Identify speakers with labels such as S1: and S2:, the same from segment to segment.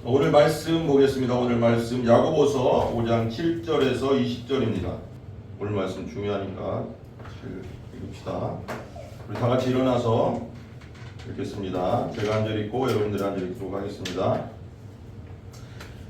S1: 오늘 말씀 보겠습니다. 오늘 말씀 야고보서 5장 7절에서 20절입니다. 오늘 말씀 중요하니까 읽읍시다. 우리 다 같이 일어나서 읽겠습니다. 제가 한 절 읽고 여러분들이 한 절 읽도록 하겠습니다.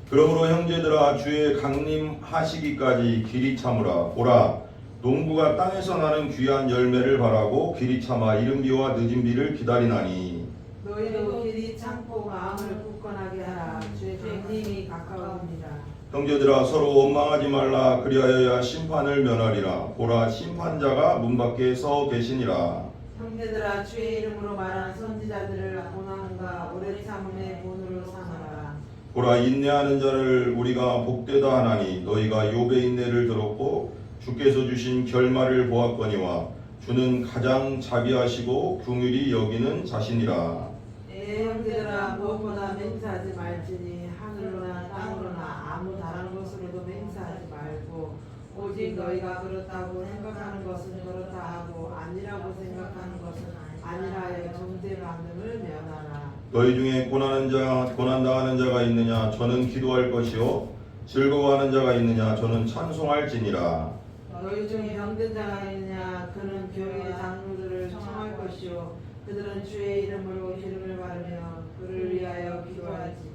S1: 그러므로 형제들아 주의 강림하시기까지 길이 참으라. 보라 농부가 땅에서 나는 귀한 열매를 바라고 길이 참아 이른 비와 늦은 비를 기다리나니
S2: 너희도 길이 참고 마음을 굳건하게 하라. 주의 강림이 가까워옵니다.
S1: 형제들아 서로 원망하지 말라. 그리하여야 심판을 면하리라. 보라 심판자가 문 밖에 서 계시니라.
S2: 형제들아 주의 이름으로 말하는 선지자들을 고난과 오래 참음의 본으로 삼아라.
S1: 보라 인내하는 자를 우리가 복되다 하나니 너희가 욥의 인내를 들었고 주께서 주신 결말을 보았거니와 주는 가장 자비하시고 긍휼히 여기는 자신이라.
S2: 내 형제들아 무엇보다 맹세하지 말지니 하늘로나 땅으로나 아무 다른 것으로도 맹세하지 말고 오직 너희가 그렇다고 생각하는 것은 그렇다 하고 아니라고 생각하는 것은 아니라여 정죄감을 면하라.
S1: 너희 중에 고난당하는 자가 있느냐 저는 기도할 것이요 즐거워하는 자가 있느냐 저는 찬송할지니라.
S2: 너희 중에 병든 자가 있느냐 그는 교회의 장로들을 청할 것이요 그들은 주의 이름으로 기름을 바르며 그를 위하여 기도할지니라.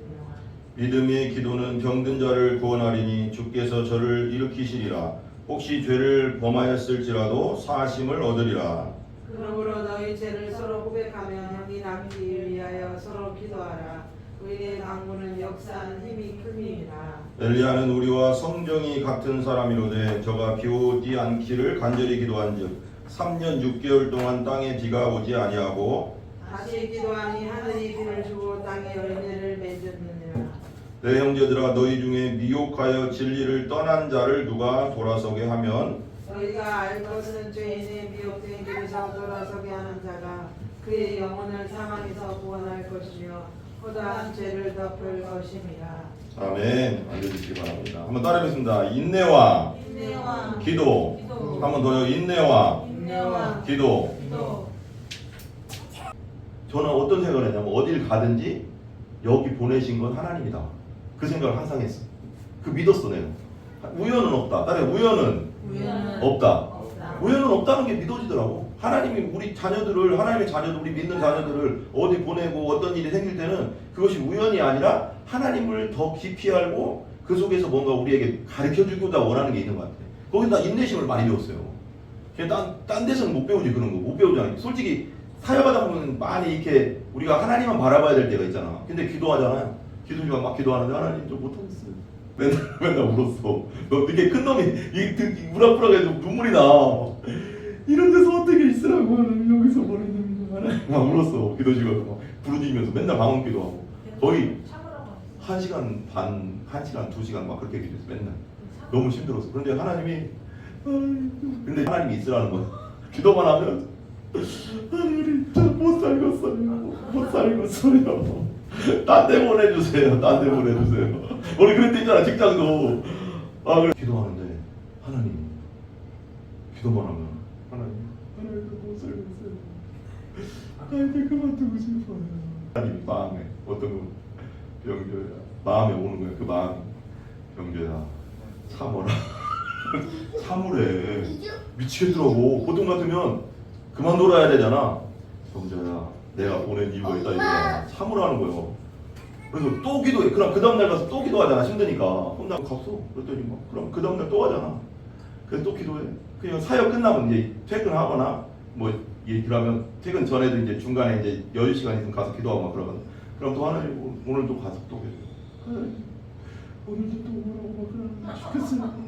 S1: 믿음의 기도는 병든 자를 구원하리니 주께서 저를 일으키시리라. 혹시 죄를 범하였을지라도 사하심을 얻으리라.
S2: 그러므로 너희 죄를 서로 고백하며 형이 낫기 위하여 서로 기도하라. 의의 강구는 역사하는 힘이 큼이니라.
S1: 엘리야는 우리와 성정이 같은 사람이로되 저가 비 오지 않기를 간절히 기도한즉 3년 6개월 동안 땅에 비가 오지 아니하고
S2: 다시 기도하니 하늘이 비를 주고 땅에 열매를 맺었느니라.
S1: 내 형제들아 너희 중에 미혹하여 진리를 떠난 자를 누가 돌아서게 하면
S2: 너희가 알 것은 죄인의 미혹된 길에서 돌아서게 하는 자가 그의 영혼을 사망에서 구원할 것이며 허다한 죄를 덮을 것임이라.
S1: 아멘. 알려주시기 바랍니다. 한번 따라해보겠습니다. 인내와 기도. 한번 더요. 인내와 기도. 저는 어떤 생각을 했냐면 어딜 가든지 여기 보내신 건 하나님이다. 그 생각을 항상 했어. 그 믿었어 내가. 우연은 없다. 따라해 우연은 없다. 우연은 없다는 게 믿어지더라고. 하나님이 우리 자녀들을 하나님의 자녀들 우리 믿는 자녀들을 어디 보내고 어떤 일이 생길 때는 그것이 우연이 아니라 하나님을 더 깊이 알고 그 속에서 뭔가 우리에게 가르쳐주고자 원하는 게 있는 것 같아. 거기다 인내심을 많이 배웠어요. 딴 데서는 못 배우지 그런 거. 못 배우잖아요. 솔직히 사역하다 보면 많이 이렇게 우리가 하나님만 바라봐야 될 때가 있잖아. 근데 기도하잖아요. 기도 중에 막 기도하는데 하나님 좀 못하겠어요. 맨날 울었어. 너 되게 큰 놈이 우락부락해서 눈물이 나. 이런 데서 어떻게 있으라고 하나님 여기서 버리는 하나님 막 울었어. 기도 중에 막 부르짖으면서 맨날 방언 기도하고 거의 1시간 반, 1시간, 2시간 막 그렇게 기도했어. 맨날 너무 힘들었어. 그런데 하나님이 근데 하나님이 있으라는 거야. 기도만 하면 하나님 저 못 살겠어요. 못 살겠어요. 딴 데 보내주세요. 딴 데 보내주세요. 우리 그랬대 있잖아 직장도. 그래. 기도하는데 하나님 기도만 하면 하나님 못 살겠어요. 하나님 그만두고 싶어요. 하나님 마음에 어떤 건 병조야 마음에 오는 거야. 그 마음이 병조야 참어라. 참으래. 미치겠더라고. 보통 같으면 그만둬야 되잖아. 병조야 내가 보낸 이유가 있다 이거야. 참으라는 거예요. 그래서 또 기도해. 그럼 그 다음날 가서 또 기도하잖아. 힘드니까. 그럼 나 갔어. 그랬더니 막 그럼 그 다음날 또 하잖아. 그래서 또 기도해. 그냥 사역 끝나면 이제 퇴근하거나 뭐 그러면 퇴근 전에도 이제 중간에 이제 여유 시간 있으면 가서 기도하고 막 그러거든. 그럼 또 하나님 오늘도 가서 또 기도해. 하나님 오늘도 또 오라고 막 그러는데 죽겠어요.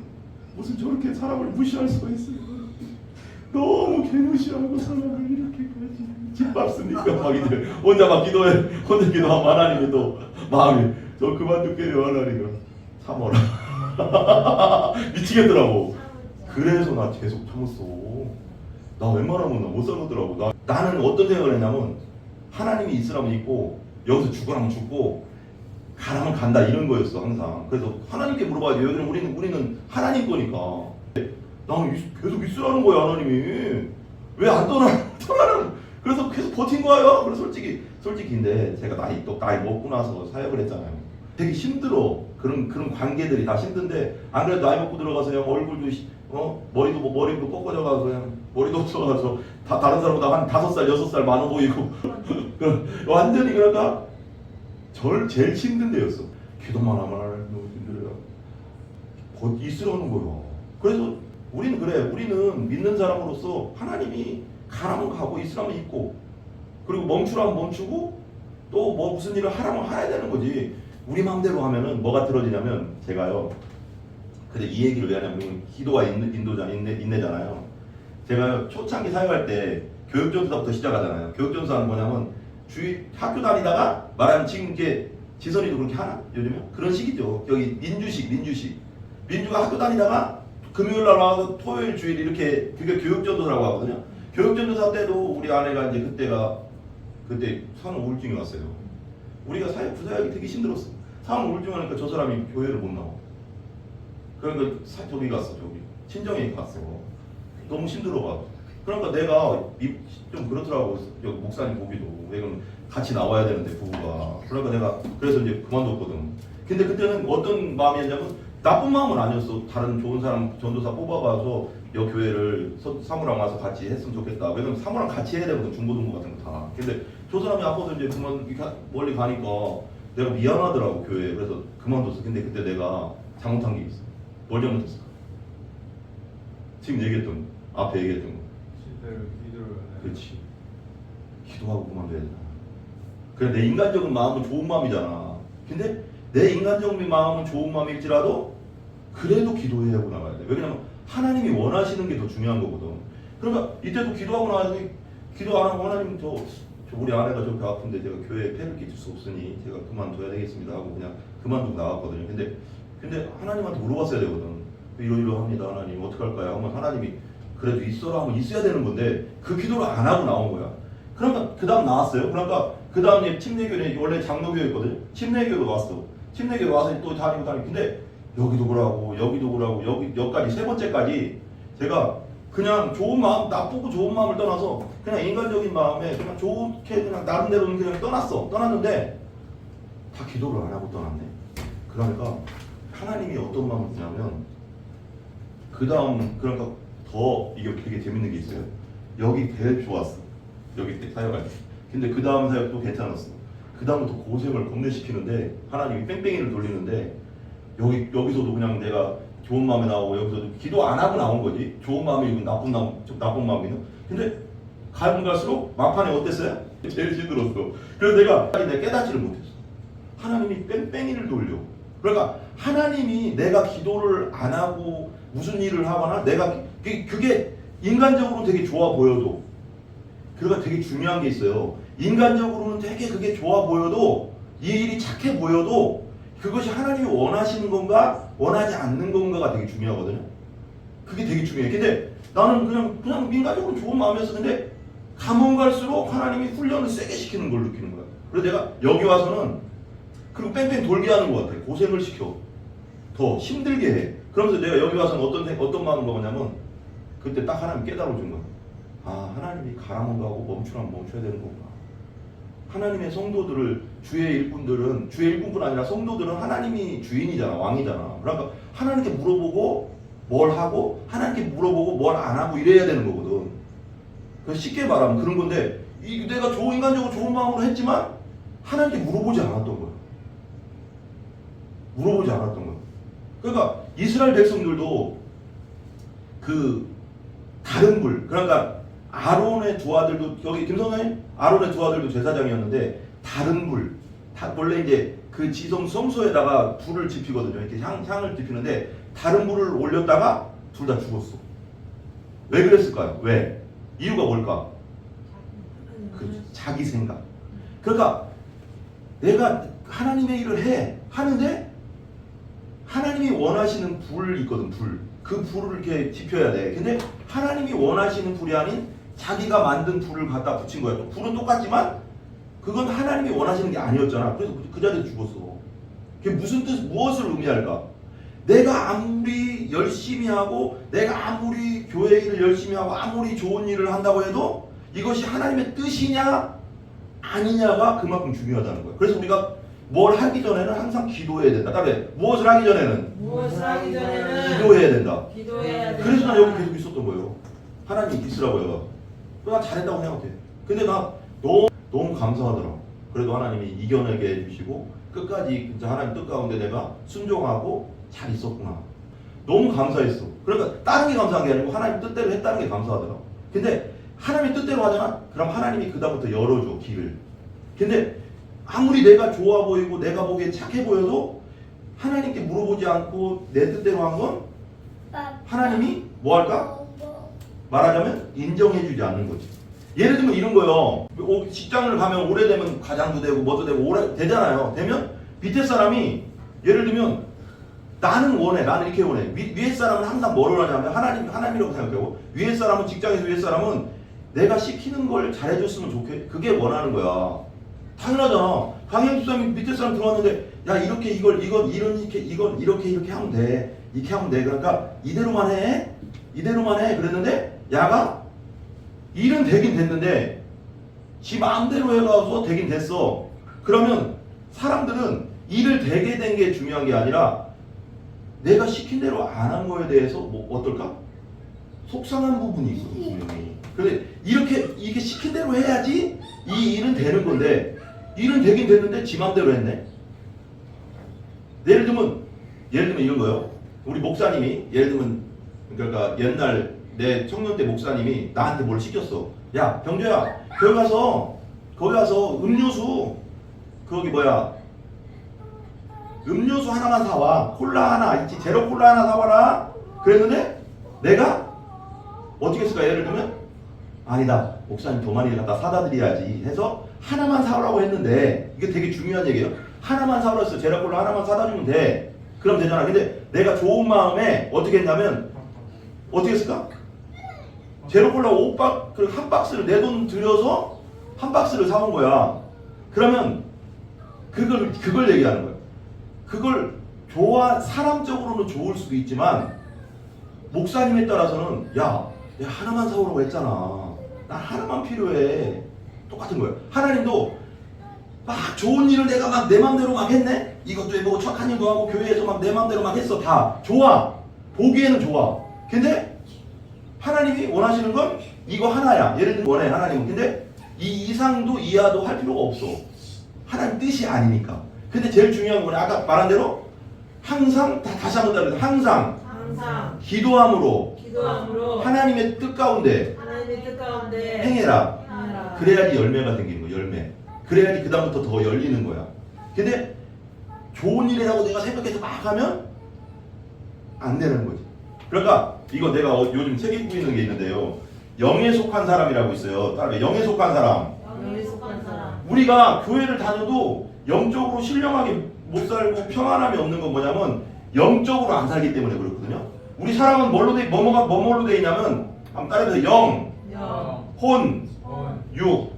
S1: 무슨 저렇게 사람을 무시할 수가 있어요. 너무 개무시하고 사람을 이렇게까지 집밥 쓰니까 막 이제 혼자 막 기도해. 혼자 기도하면 하나님이 또 마음이 저 그만둘게요 하나님. 참어라. 미치겠더라고. 그래서 나 계속 참았어. 나 웬만하면 나 못 살겠더라고. 나는 어떤 생각을 했냐면 하나님이 있으라면 있고 여기서 죽으라면 죽고 가라면 간다 이런 거였어 항상. 그래서 하나님께 물어봐야지. 여기는 우리는 하나님 거니까. 나는 계속 있으라는 거야 하나님이. 왜 안 떠나는? 그래서 계속 버틴 거예요. 그래서 솔직히 근데 제가 나이 먹고 나서 사역을 했잖아요. 되게 힘들어. 그런 관계들이 다 힘든데 안 그래도 나이 먹고 들어가서 그냥 얼굴도 머리도 꺾어져가서 그냥 머리도 없어가서 다 다른 사람보다 한 5살 6살 많아 보이고 완전히 그러니까 제일 힘든 데였어. 기도만 하면 곧 있으라는 거예요. 그래서 우리는 그래. 우리는 믿는 사람으로서 하나님이 가라면 가고 있으라면 있고 그리고 멈추라면 멈추고 또 뭐 무슨 일을 하라면 해야 되는 거지. 우리 마음대로 하면은 뭐가 틀어지냐면 제가요. 근데 이 얘기를 왜 하냐면 기도와 인내잖아요. 제가 초창기 사역할 때 교육전도사부터 시작하잖아요. 교육전도사는 뭐냐면 학교 다니다가 말하면 지금 이게 지선이도 그렇게 하나? 요즘에? 그런 식이죠. 여기 민주가 학교 다니다가 금요일 날 와서 토요일 주일 이렇게 그게 교육전도사라고 하거든요. 교육전도사 때도 우리 아내가 이제 그때 산후 우울증이 왔어요. 우리가 부사역이 되게 힘들었어. 산후 우울증 하니까 저 사람이 교회를 못 나와. 그러니까 저기 갔어. 친정에 갔어. 너무 힘들어가. 그러니까 내가 좀 그렇더라고. 목사님 보기도. 왜냐면 같이 나와야 되는데 부부가. 그러니까 내가 그래서 이제 그만뒀거든. 근데 그때는 어떤 마음이었냐면 나쁜 마음은 아니었어. 다른 좋은 사람 전도사 뽑아가서 여 교회를 사무랑 와서 같이 했으면 좋겠다. 왜냐면 사무랑 같이 해야 되거든. 중고등부 같은 거 다. 근데 저 사람이 아파서 이제 멀리 가니까 내가 미안하더라고 교회에. 그래서 그만뒀어. 근데 그때 내가 잘못한 게 있어. 뭘 잘못했을까? 지금 얘기했던 거. 앞에 얘기했던 거.
S3: 기도를
S1: 그렇지. 기도하고 그만둬야 되나. 그래 내 인간적인 마음은 좋은 마음이잖아. 근데 내 인간적인 마음은 좋은 마음일지라도 그래도 기도하고 나가야 돼. 왜냐면 하나님이 원하시는 게 더 중요한 거거든. 그러니까 이때도 기도하고 나서 하나님 저 우리 아내가 저 배 아픈데 제가 교회에 폐를 끼칠 수 없으니 제가 그만둬야 되겠습니다 하고 그냥 그만두고 나왔거든요. 근데 하나님한테 물어봤어야 되거든. 이러이러합니다 하나님 어떡할까요? 하면 하나님이 그래도 있어라 하면 있어야 되는 건데 그 기도를 안 하고 나온 거야. 그러니까 그 다음 나왔어요. 그러니까 그 다음에 침례교회 원래 장로교회였거든요. 침례교회로 왔어. 침례교회 와서 또 다니고 근데 여기도 그러고 여기까지 세 번째까지 제가 그냥 좋은 마음 나쁘고 좋은 마음을 떠나서 그냥 인간적인 마음에 그냥 좋게 그냥 나름대로는 그냥 떠났는데 다 기도를 안 하고 떠났네. 그러니까 하나님이 어떤 마음을 주냐면 그 다음 그러니까 더 이게 되게 재밌는 게 있어요. 여기 되게 좋았어. 여기 때 사역할 때. 근데 그 다음 사역도 괜찮았어. 그 다음부터 고생을 겁내 시키는데 하나님이 뺑뺑이를 돌리는데 여기서도 그냥 내가 좋은 마음에 나오고 여기서도 기도 안 하고 나온 거지. 좋은 마음이고 나쁜 마음이는. 근데 가면 갈수록 막판에 어땠어요? 제일 힘들었어. 그래서 내가 깨닫지를 못했어. 하나님이 뺑뺑이를 돌려. 그러니까 하나님이 내가 기도를 안 하고 무슨 일을 하거나 내가 그게 인간적으로 되게 좋아 보여도 그러니까 되게 중요한 게 있어요. 인간적으로는 되게 그게 좋아 보여도 이 일이 착해 보여도 그것이 하나님이 원하시는 건가 원하지 않는 건가가 되게 중요하거든요. 그게 되게 중요해. 근데 나는 그냥 인간적으로 좋은 마음이었었는데 가면 갈수록 하나님이 훈련을 세게 시키는 걸 느끼는 거야. 그래서 내가 여기 와서는 그리고 뺑뺑 돌게 하는 것 같아. 고생을 시켜. 더 힘들게 해. 그러면서 내가 여기 와서는 어떤 마음을 먹었냐면 그때 딱 하나님 깨달아 준 거야. 아 하나님이 가라면 가고 멈추라면 멈춰야 되는 거구나. 하나님의 성도들을 주의 일꾼뿐 아니라 성도들은 하나님이 주인이잖아. 왕이잖아. 그러니까 하나님께 물어보고 뭘 하고 하나님께 물어보고 뭘 안 하고 이래야 되는 거거든. 그래서 쉽게 말하면 그런 건데 내가 인간적으로 좋은 마음으로 했지만 하나님께 물어보지 않았던 거야. 그러니까 이스라엘 백성들도 그 다른 불 그러니까 아론의 두 아들도 여기 김성사님 아론의 두 아들도 제사장이었는데 다른 불 원래 이제 그 지성 성소에다가 불을 지피거든요. 이렇게 향을 지피는데 다른 불을 올렸다가 둘 다 죽었어. 왜 그랬을까요? 왜? 이유가 뭘까? 자기 생각. 그러니까 내가 하나님의 일을 하는데 하나님이 원하시는 불이 있거든. 그 불을 이렇게 지펴야 돼. 근데 하나님이 원하시는 불이 아닌 자기가 만든 불을 갖다 붙인 거야. 또 불은 똑같지만 그건 하나님이 원하시는 게 아니었잖아. 그래서 그 자리에서 죽었어. 그게 무엇을 의미할까? 내가 아무리 열심히 하고 내가 아무리 교회 일을 열심히 하고 아무리 좋은 일을 한다고 해도 이것이 하나님의 뜻이냐 아니냐가 그만큼 중요하다는 거야. 그래서 우리가 뭘 하기 전에는 항상 기도해야 된다. 그다음에 무엇을 하기 전에는
S2: 무엇을 하기 전에는
S1: 기도해야 된다.
S2: 기도해야 된다.
S1: 그래서 나 여기 계속 있었던 거예요. 하나님 있으라고요. 나 잘했다고 생각해. 근데 나 너무 감사하더라. 그래도 하나님이 이겨내게 해주시고 끝까지 진짜 하나님 뜻 가운데 내가 순종하고 잘 있었구나. 너무 감사했어. 그러니까 다른 게 감사한 게 아니고 하나님 뜻대로 했다는 게 감사하더라. 근데 하나님의 뜻대로 하잖아? 그럼 하나님이 그다음부터 열어줘, 길을. 근데 아무리 내가 좋아 보이고 내가 보기에 착해 보여도 하나님께 물어보지 않고 내 뜻대로 한 건 하나님이 뭐 할까? 말하자면 인정해주지 않는 거지. 예를 들면 이런 거요. 직장을 가면 오래되면 과장도 되고 뭐도 되고 오래 되잖아요. 되면 밑에 사람이 예를 들면 나는 원해, 나는 이렇게 원해. 위에 사람은 항상 뭐를 하냐면 하나님이라고 생각하고 위에 사람은 직장에서 위에 사람은 내가 시키는 걸 잘해줬으면 좋겠. 그게 원하는 거야. 당연하잖아. 강현 집사님이 밑에 사람 들어왔는데 야 이렇게 이건 이렇게 하면 돼. 이렇게 하면 돼. 그러니까 이대로만 해. 그랬는데 야가 일은 되긴 됐는데 지 마음대로 해가서 되긴 됐어. 그러면 사람들은 일을 되게 된 게 중요한 게 아니라 내가 시킨 대로 안 한 거에 대해서 뭐 어떨까? 속상한 부분이 있어 분명히. 근데 이게 시킨 대로 해야지 이 일은 되는 건데 일은 되긴 됐는데 지 맘대로 했네. 예를 들면 이런 거요. 우리 목사님이 예를 들면 그러니까 옛날 내 청년 때 목사님이 나한테 뭘 시켰어. 야 병조야 거기 가서 음료수 음료수 하나만 사와. 콜라 하나 있지. 제로 콜라 하나 사와라. 그랬는데 내가 어떻게 했을까? 예를 들면 아니다. 목사님 더 많이 갖다 사다 드려야지 해서 하나만 사오라고 했는데 이게 되게 중요한 얘기예요. 하나만 사오라 했어. 제로 콜라 하나만 사다 주면 돼. 그럼 되잖아. 근데 내가 좋은 마음에 어떻게 했냐면 어떻게 했을까? 제로 콜라 한 박스를 내 돈 들여서 한 박스를 사온 거야. 그러면 그걸 얘기하는 거야. 그걸 사람적으로는 좋을 수도 있지만 목사님에 따라서는 야 하나만 사오라고 했잖아. 나 하나만 필요해. 똑같은 거예요. 하나님도 막 좋은 일을 내가 막 내 맘대로 막 했네. 이것도 해보고 착한 일도 하고 교회에서 막 내 맘대로 막 했어. 다 좋아. 보기에는 좋아. 근데 하나님이 원하시는 건 이거 하나야. 예를 들면 원해 하나님은. 근데 이 이상도 이하도 할 필요가 없어. 하나님 뜻이 아니니까. 근데 제일 중요한 건 아까 말한 대로 항상 다시 한번 따르세요. 항상 기도함으로 하나님의 뜻 가운데 행해라. 그래야지 열매가 생기는 거야. 열매. 그래야지 그 다음부터 더 열리는 거야. 근데 좋은 일이라고 내가 생각해서 막 하면 안 되는 거지. 그러니까 이거 내가 요즘 책 읽고 있는 게 있는데요. 영에 속한 사람이라고 있어요. 따라해. 영에 속한 사람. 우리가 교회를 다녀도 영적으로 신령하게 못 살고 평안함이 없는 건 뭐냐면 영적으로 안 살기 때문에 그렇거든요. 우리 사람은 뭘로 돼 있냐면 한번 따라해서 영, 혼, 육.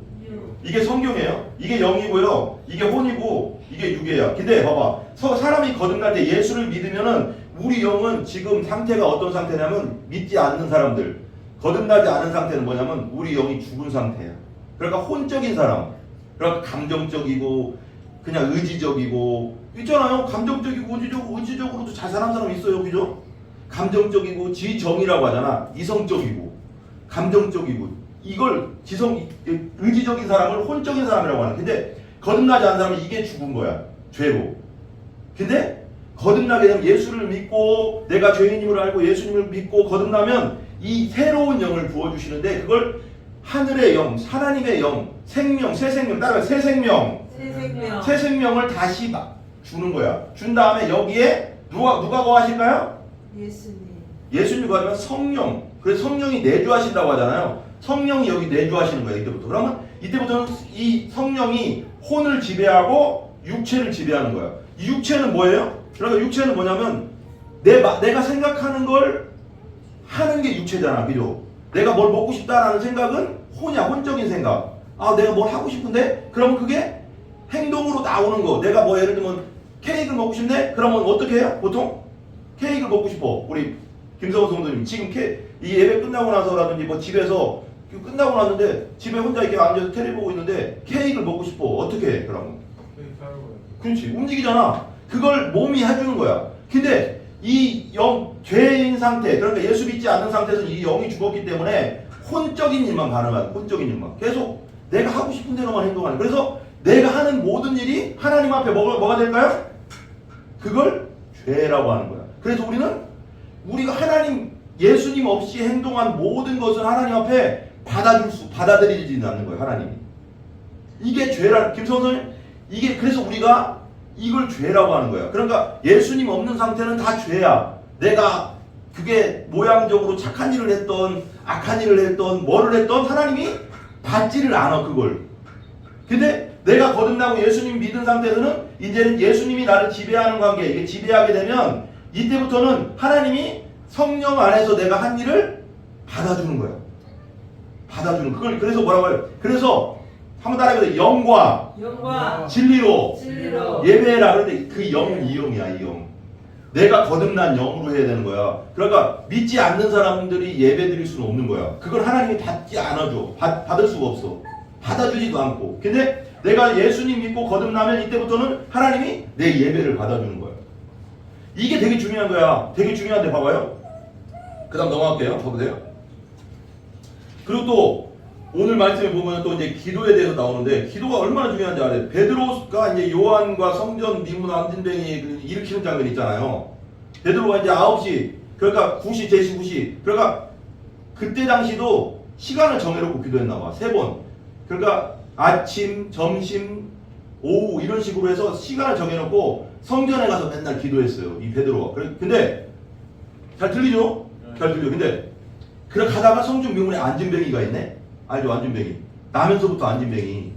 S1: 이게 성경이에요. 이게 영이고요. 이게 혼이고 이게 육이에요. 근데 봐봐. 사람이 거듭날 때 예수를 믿으면은 우리 영은 지금 상태가 어떤 상태냐면 믿지 않는 사람들. 거듭나지 않은 상태는 뭐냐면 우리 영이 죽은 상태야. 그러니까 혼적인 사람. 그러니까 감정적이고 그냥 의지적이고 있잖아요. 감정적이고 의지적으로도 잘 사는 사람 있어요. 그죠? 감정적이고 지정이라고 하잖아. 이성적이고 감정적이고 이걸 의지적인 사람을 혼적인 사람이라고 하는. 근데 거듭나지 않은 사람은 이게 죽은 거야. 죄로. 근데 거듭나게 되면 예수를 믿고 내가 죄인임을 알고 예수님을 믿고 거듭나면 이 새로운 영을 부어주시는데 그걸 하늘의 영, 하나님의 영, 생명, 새 생명, 따라서 새 생명을 다시 주는 거야. 준 다음에 여기에 누가 거하실까요? 예수님 거하면 성령. 그래서 성령이 내주하신다고 하잖아요. 성령이 여기 내주하시는 거예요. 이때부터. 그러면 이때부터는 이 성령이 혼을 지배하고 육체를 지배하는 거야. 이 육체는 뭐예요? 그러니까 육체는 뭐냐면 내가 생각하는 걸 하는 게 육체잖아. 그죠? 내가 뭘 먹고 싶다라는 생각은 혼이야. 혼적인 생각. 내가 뭘 하고 싶은데 그러면 그게 행동으로 나오는 거. 내가 뭐 예를 들면 케이크를 먹고 싶네? 그러면 어떻게 해요? 보통 케이크를 먹고 싶어. 우리 김성호 성도님 지금 이 예배 끝나고 나서라든지 뭐 집에서 끝나고 났는데 집에 혼자 이렇게 앉아서 텔레비 보고 있는데 케이크를 먹고 싶어. 어떻게 해? 그러면 그렇지. 움직이잖아. 그걸 몸이 해주는 거야. 근데 이 죄인 상태, 그러니까 예수 믿지 않는 상태에서 이 영이 죽었기 때문에 혼적인 일만 가능한, 혼적인 일만. 계속 내가 하고 싶은 대로만 행동하는. 그래서 내가 하는 모든 일이 하나님 앞에 뭐가 될까요? 그걸 죄라고 하는 거야. 그래서 우리가 예수님 없이 행동한 모든 것을 하나님 앞에 받아들이지 않는 거예요, 하나님이. 이게 김성원 선생님, 그래서 우리가 이걸 죄라고 하는 거야. 그러니까 예수님 없는 상태는 다 죄야. 내가 그게 모양적으로 착한 일을 했던, 악한 일을 했던, 뭐를 했던 하나님이 받지를 않아, 그걸. 근데 내가 거듭나고 예수님 믿은 상태에서는 이제는 예수님이 나를 지배하는 관계, 이게 지배하게 되면 이때부터는 하나님이 성령 안에서 내가 한 일을 받아주는 거야. 받아주는 그걸. 그래서 뭐라고 해요? 그래서 한번 따라해보세요. 영과 진리로 예배해라. 그런데 그 영은 이 영이야, 이 영. 내가 거듭난 영으로 해야 되는 거야. 그러니까 믿지 않는 사람들이 예배 드릴 수는 없는 거야. 그걸 하나님이 받지 않아줘. 받을 수가 없어. 받아주지도 않고. 근데 내가 예수님 믿고 거듭나면 이때부터는 하나님이 내 예배를 받아주는 거야. 이게 되게 중요한 거야. 되게 중요한데 봐봐요. 그 다음 넘어갈게요. 봐보세요. 그리고 또 오늘 말씀에 보면 또 이제 기도에 대해서 나오는데 기도가 얼마나 중요한지 알아요. 베드로가 이제 요한과 성전 미문 안진뱅이 일으키는 장면 있잖아요. 베드로가 이제 9시, 그러니까 9시, 제시 9시. 그러니까 그때 당시도 시간을 정해놓고 기도했나 봐. 3번. 그러니까 아침, 점심, 오후 이런 식으로 해서 시간을 정해놓고 성전에 가서 맨날 기도했어요. 이 베드로가. 근데 잘 들리죠? 잘 들려. 근데 그렇게 하다가 성전 미문에 안진뱅이가 있네. 알죠? 안진뱅이. 나면서부터 안진뱅이.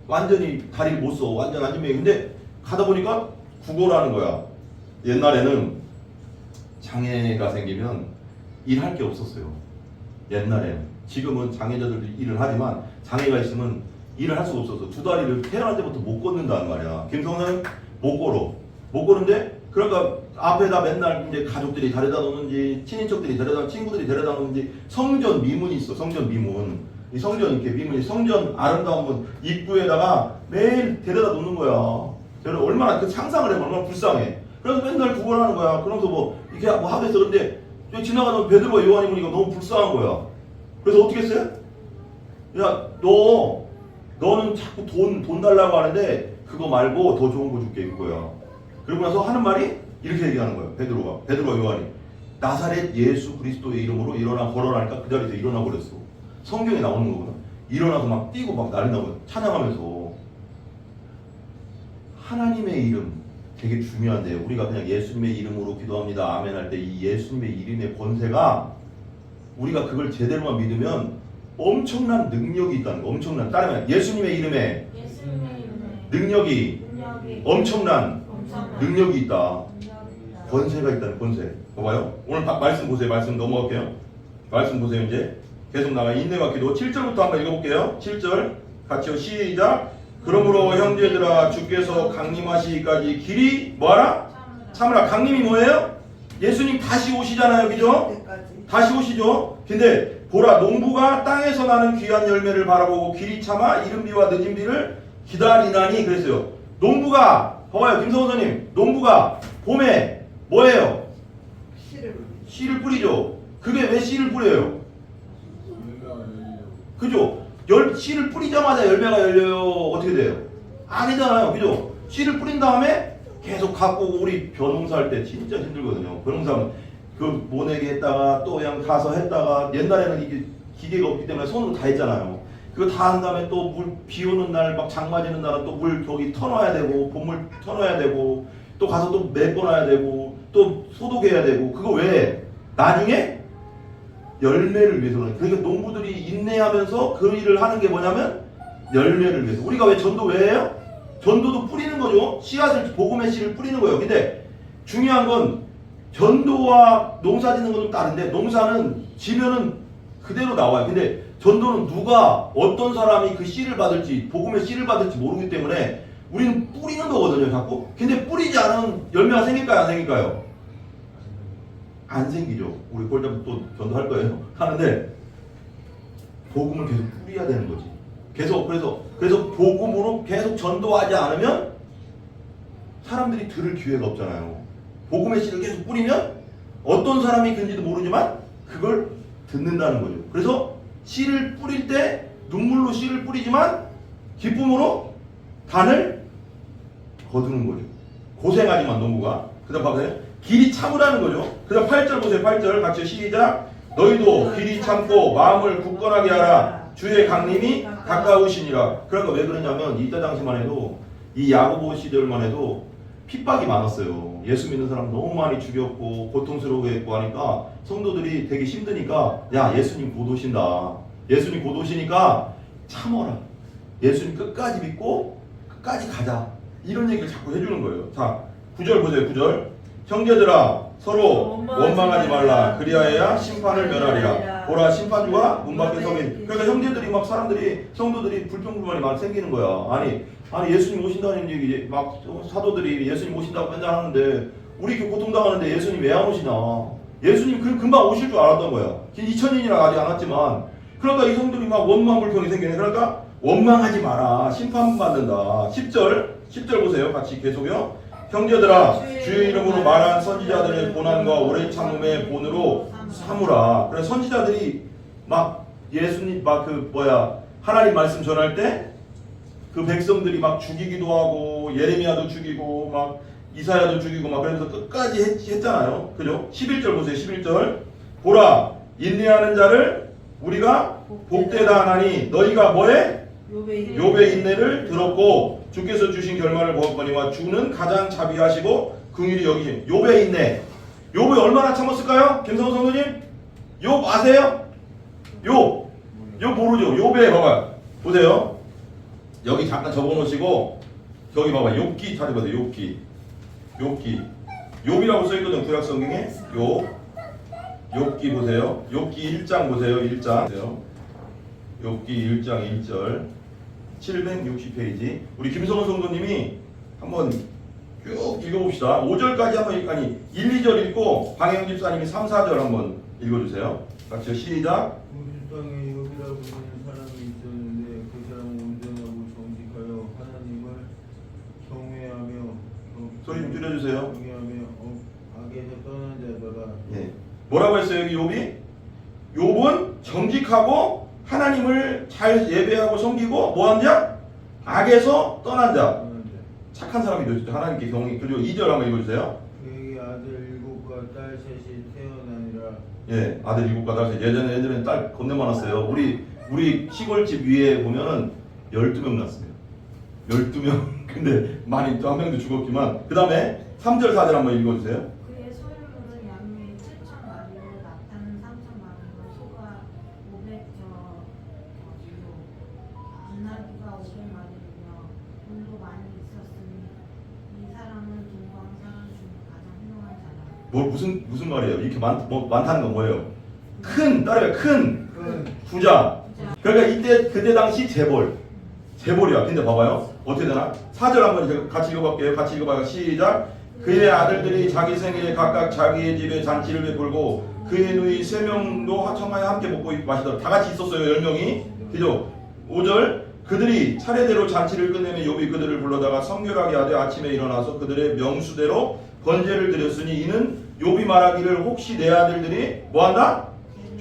S1: 완전히 다리를 못 써. 완전 안진뱅이. 근데 가다 보니까 구걸하는 거야. 옛날에는 장애가 생기면 일할 게 없었어요. 옛날에는. 지금은 장애자들도 일을 하지만 장애가 있으면 일을 할 수가 없어서 2다리를 태어날 때부터 못 걷는다는 말이야. 김성은 못 걸어. 못 걸는데 그러니까 앞에다 맨날 이제 가족들이 데려다 놓는지 친인척들이 친구들이 데려다 놓는지 성전 미문이 있어. 성전 미문. 이 성전 이렇게 미문이 성전 아름다운 문 입구에다가 매일 데려다 놓는 거야. 얼마나 그 상상을 해보면 얼마나 불쌍해. 그래서 맨날 구걸하는 거야. 그러면서 뭐 이렇게 뭐 하겠어. 그런데 지나가던 베드로와 요한이 보니까 너무 불쌍한 거야. 그래서 어떻게 했어요? 야, 너는 자꾸 돈 달라고 하는데 그거 말고 더 좋은 거 줄게 이거야. 그러고 나서 하는 말이 이렇게 얘기하는 거예요. 베드로와 요한이. 나사렛 예수 그리스도의 이름으로 일어나 걸어라니까 그 자리에서 일어나 버렸어. 성경에 나오는 거구나. 일어나서 막 뛰고 막 난리 나고 찬양하면서. 하나님의 이름 되게 중요한데요. 우리가 그냥 예수님의 이름으로 기도합니다. 아멘 할 때 이 예수님의 이름의 권세가 우리가 그걸 제대로만 믿으면 엄청난 능력이 있다는 거. 엄청난. 따르면 예수님의 이름에 능력이 엄청난 능력이 있다. 권세가 있다는 권세. 봐봐요. 오늘 말씀 보세요. 말씀 넘어갈게요. 말씀 보세요. 이제 계속 나가. 인내와 기도 7절부터 한번 읽어볼게요. 7절 같이요. 시작. 그러므로 형제들아 주께서 강림하시기까지 길이 뭐하라? 참으라. 강림이 뭐예요? 예수님 다시 오시잖아요. 그죠? 다시 오시죠. 근데 보라 농부가 땅에서 나는 귀한 열매를 바라보고 길이 참아 이른 비와 늦은 비를 기다리나니 그랬어요. 농부가 봐봐요. 김성호 선생님. 농부가 봄에 뭐예요? 씨를 뿌리죠. 그게 왜 씨를 뿌려요? 그죠? 씨를 뿌리자마자 열매가 열려요. 어떻게 돼요? 아니잖아요. 그죠? 씨를 뿌린 다음에 계속 갖고 우리 벼농사 할 때 진짜 힘들거든요. 벼농사는 그 모내기 했다가 또 그냥 가서 했다가 옛날에는 이게 기계가 없기 때문에 손으로 다 했잖아요. 그거 다 한 다음에 또 물 비 오는 날 막 장 맞이는 날은 또 물 저기 터놔야 되고 봄물 터놔야 되고 또 가서 또 메꿔놔야 되고 또 소독해야 되고 그거 왜? 나중에 열매를 위해서는. 그러니까 농부들이 인내하면서 그 일을 하는 게 뭐냐면 열매를 위해서. 우리가 왜 전도 왜 해요? 전도도 뿌리는 거죠. 씨앗을 복음의 씨를 뿌리는 거예요. 근데 중요한 건 전도와 농사 짓는 것도 다른데 농사는 지면은 그대로 나와요. 근데 전도는 누가 어떤 사람이 그 씨를 받을지 복음의 씨를 받을지 모르기 때문에 우리는 뿌리는 거거든요. 자꾸. 근데 뿌리지 않은 열매가 생길까요? 안 생길까요? 안 생기죠. 우리 꼴잡 또 전도할 거예요. 하는데 복음을 계속 뿌려야 되는 거지. 그래서 복음으로 계속 전도하지 않으면 사람들이 들을 기회가 없잖아요. 복음의 씨를 계속 뿌리면 어떤 사람이 그런지도 모르지만 그걸 듣는다는 거죠. 그래서 씨를 뿌릴 때 눈물로 씨를 뿌리지만 기쁨으로 단을 거두는 거죠. 고생하지만 농부가. 그 다음 봐보세요. 길이 참으라는 거죠. 그 다음 8절 보세요. 8절 같이 시작. 너희도 길이 참고 마음을 굳건하게 하라. 주의 강림이 가까우시니라. 그러니까 왜 그러냐면 이때 당시만 해도 이 야고보 시절만 해도 핍박이 많았어요. 예수 믿는 사람 너무 많이 죽였고 고통스러우게 했고 하니까 성도들이 되게 힘드니까 야 예수님 곧 오신다. 예수님 곧 오시니까 참어라. 예수님 끝까지 믿고 끝까지 가자. 이런 얘기를 자꾸 해주는 거예요. 자 9절 보세요. 9절 형제들아 서로 원망하지 말라. 그리하여야 심판을 면하리라. 보라 심판주가 문 밖에 서긴. 그러니까 형제들이 막 사람들이 성도들이 불평불만이 많이 생기는 거야. 아니 예수님 오신다는 얘기 막 사도들이 예수님 오신다고 맨날 하는데 우리 이렇게 고통당하는데 예수님 왜 안 오시나. 예수님 금방 오실 줄 알았던 거야. 2000년이나 아직 안 왔지만. 그러니까 이 성도들이 막 원망 불평이 생기네. 그러니까 원망하지 마라. 심판받는다. 10절 보세요. 같이 계속요. 형제들아 주의 이름으로 말한 선지자들의 고난과 오래 참음의 본으로 삼으라. 그래서 선지자들이 막 예수님 막 하나님 말씀 전할 때 그 백성들이 막 죽이기도 하고 예레미야도 죽이고 막 이사야도 죽이고 막 그러면서 끝까지 했잖아요. 그죠? 11절 보세요. 11절 보라 인내하는 자를 우리가 복되다 하나니 너희가 뭐해? 욥의 인내를 들었고 주께서 주신 결말을 보았거니와 주는 가장 자비하시고 긍휼히 여기심. 욥의 인내. 욥이 얼마나 참았을까요? 김성호 성도님? 욥 아세요? 욥 모르죠? 욥의 봐봐 보세요. 여기 잠깐 적어놓으시고 여기 봐봐 욥기 찾아보세요. 욥이라고 써있거든 구약 성경에. 욥기 보세요. 욥기 1장 보세요. 1장 욥기 1장 1절 760페이지. 우리 김성원 성도님이 한번 쭉 읽어봅시다. 5절까지 한번 아니 1, 2절 읽고 방혜영 집사님이 3, 4절 한번 읽어주세요. 같이 시작.
S3: 우리 땅에 욥이라고 하는 사람이 있었는데 그 사람은 온전하고 정직하여 하나님을 경외하며
S1: 소리 좀 줄여주세요.
S3: 경외하며 악에서 떠난 자더라.
S1: 예. 뭐라고 했어요 여기 욥이? 욥은 정직하고 하나님을 잘 예배하고 섬기고 뭐한 자? 악에서 떠난 자. 착한 사람이 되었죠. 하나님께 경외. 그리고 2절 한번 읽어주세요.
S3: 그에게 아들 7과 딸 셋이 태어나니라.
S1: 예, 아들 7과 딸 셋. 예전에는 딸 겁내 많았어요. 우리 시골집 위에 보면은 12명 낳았어요. 12명. 근데 많이 또 한 명도 죽었지만 그 다음에 3절 4절 한번 읽어주세요.
S4: 그의 소유물은 양이 7천 마리로 낙타는 3천 마리로 소가 500저 마리로 암나귀가 500마리며 돈도 많이 있었으니 이 사람은 동방 사람 중 가장 훌륭한 자라.
S1: 뭐 무슨 말이에요? 이렇게 많다는 건 뭐예요? 큰 부자. 그러니까 그때 당시 재벌이야. 근데 봐봐요. 어떻게 되나? 4절 한번 같이 읽어볼게요. 같이 읽어봐요. 시작. 그의 아들들이 자기 생일에 각각 자기의 집에 잔치를 베풀고 그의 누이 3명도 청하에 함께 먹고 마시더라. 다 같이 있었어요. 10명이. 그죠? 5절. 그들이 차례대로 잔치를 끝내며 욥이 그들을 불러다가 성결하게 하되 아침에 일어나서 그들의 명수대로 번제를 드렸으니 이는 욥이 말하기를 혹시 내 아들들이 뭐한다?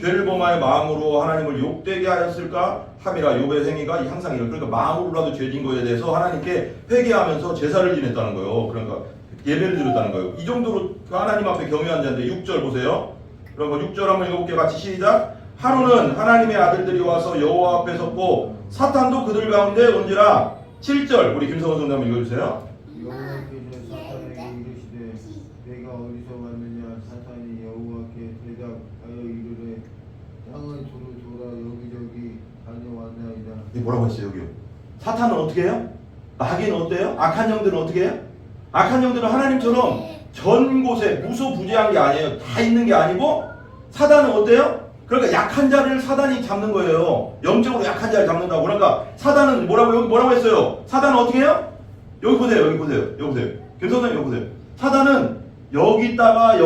S1: 죄를 범하여 마음으로 하나님을 욕되게 하였을까 함이라. 욥의 행위가 항상 이런. 그러니까 마음으로라도 죄진 거에 대해서 하나님께 회개하면서 제사를 지냈다는 거예요. 그러니까 예배를 드렸다는 거예요. 이 정도로 하나님 앞에 경외한 자인데 6절 보세요. 그럼 6절 한번 읽어볼게요. 같이 시작. 하루는 하나님의 아들들이 와서 여호와 앞에 섰고 사탄도 그들 가운데 온지라. 7절 우리 김성원 선생 한번 읽어주세요.
S3: 여호와께서 사탄에게 이르시되 내가 어디서 왔느냐. 사탄이 여호와께 대답하여 이르되 땅을 두루 돌아 여기저기 다녀왔나이다.
S1: 이게 뭐라고 했어요 여기요? 사탄은 어떻게 해요? 마귀는 어때요? 악한 영들은 어떻게 해요? 악한 영들은 하나님처럼 전 곳에 무소부지한 게 아니에요. 다 있는 게 아니고 사단은 어때요? 그러니까 약한 자를 사단이 잡는 거예요. 영적으로 약한 자를 잡는다고. 그러니까 사단은 뭐라고 했어요? 사단은 어떻게 해요? 여기 보세요. 김선생님 여기 보세요. 사단은 여기다가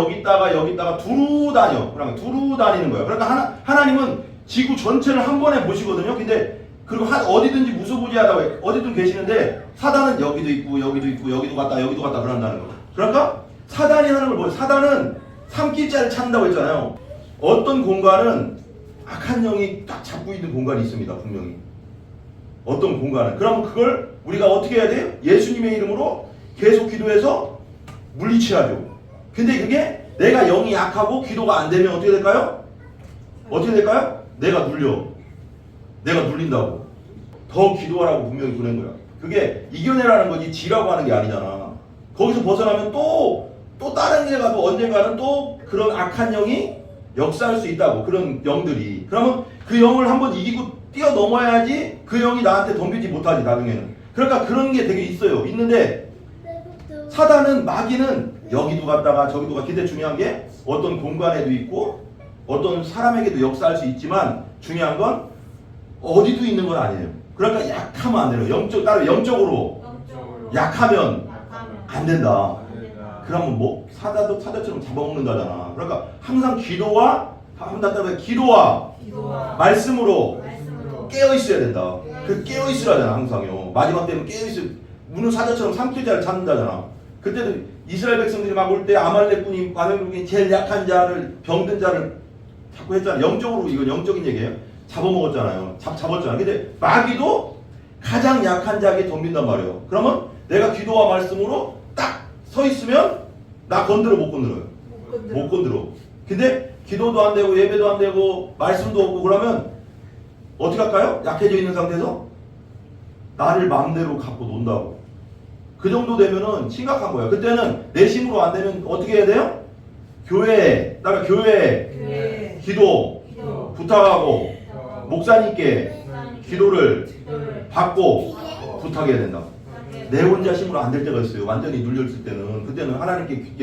S1: 두루 다녀. 그러니까 두루 다니는 거예요. 그러니까 하나님은 지구 전체를 한 번에 보시거든요. 근데 그리고 어디든지 무소부지하다고 어디든 계시는데 사단은 여기도 있고 여기도 있고 여기도 갔다 그런다는 거예요. 그러니까 사단이 하는 걸 뭐예요? 사단은 삼킬자를 찾는다고 했잖아요. 어떤 공간은 악한 영이 딱 잡고 있는 공간이 있습니다. 분명히. 어떤 공간은. 그러면 그걸 우리가 어떻게 해야 돼요? 예수님의 이름으로 계속 기도해서 물리쳐야죠. 근데 그게 내가 영이 약하고 기도가 안 되면 어떻게 될까요? 어떻게 될까요? 내가 눌린다고. 더 기도하라고 분명히 보낸 거야. 그게 이겨내라는 거지 지라고 하는 게 아니잖아. 거기서 벗어나면 또 다른 데 가도 언젠가는 또 그런 악한 영이 역사할 수 있다고. 그런 영들이. 그러면 그 영을 한번 이기고 뛰어넘어야지 그 영이 나한테 덤비지 못하지 나중에는. 그러니까 그런 게 되게 있어요. 있는데 사단은 마귀는 여기도 갔다가 저기도 가. 근데 중요한 게 어떤 공간에도 있고 어떤 사람에게도 역사할 수 있지만 중요한 건 어디도 있는 건 아니에요. 그러니까 약하면 안 돼요. 영적으로 약하면 안 된다. 그러면 뭐 사자처럼 잡아먹는다잖아. 그러니까 항상 기도와 말씀으로 깨어 있어야 된다. 그 깨어 있으라잖아 항상요. 마지막 때는 깨어 있어. 무는 사자처럼 삼킬자를 찾는다잖아. 그때도 이스라엘 백성들이 막 올 때 아말렉군이 제일 약한 자를 병든 자를 자꾸 했잖아. 영적으로 이건 영적인 얘기예요. 잡아먹었잖아요. 잡았잖아. 근데 마귀도 가장 약한 자에게 덤빈단 말이에요. 그러면 내가 기도와 말씀으로 딱 서 있으면 나 건드려 못 건드려요. 못 건드려. 근데 기도도 안 되고 예배도 안 되고 말씀도 없고 그러면 어떻게 할까요? 약해져 있는 상태에서 나를 마음대로 갖고 논다고. 그 정도 되면은 심각한 거야. 그때는 내 힘으로 안 되면 어떻게 해야 돼요? 교회 기도 부탁하고 목사님께 기도를 받고 부탁해야 된다. 내 혼자 힘으로 안 될 때가 있어요. 완전히 눌렸을 때는. 그때는 하나님께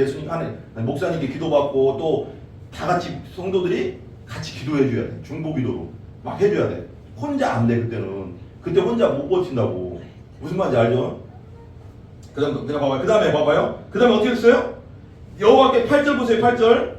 S1: 목사님께 기도받고 또 다 같이 성도들이 같이 기도해 줘야 돼. 중보 기도로 막 해줘야 돼. 혼자 안 돼. 그때 혼자 못 버틴다고. 무슨 말인지 알죠? 그 다음에 봐봐요. 그 다음에 어떻게 했어요? 여호와께 8절 보세요. 8절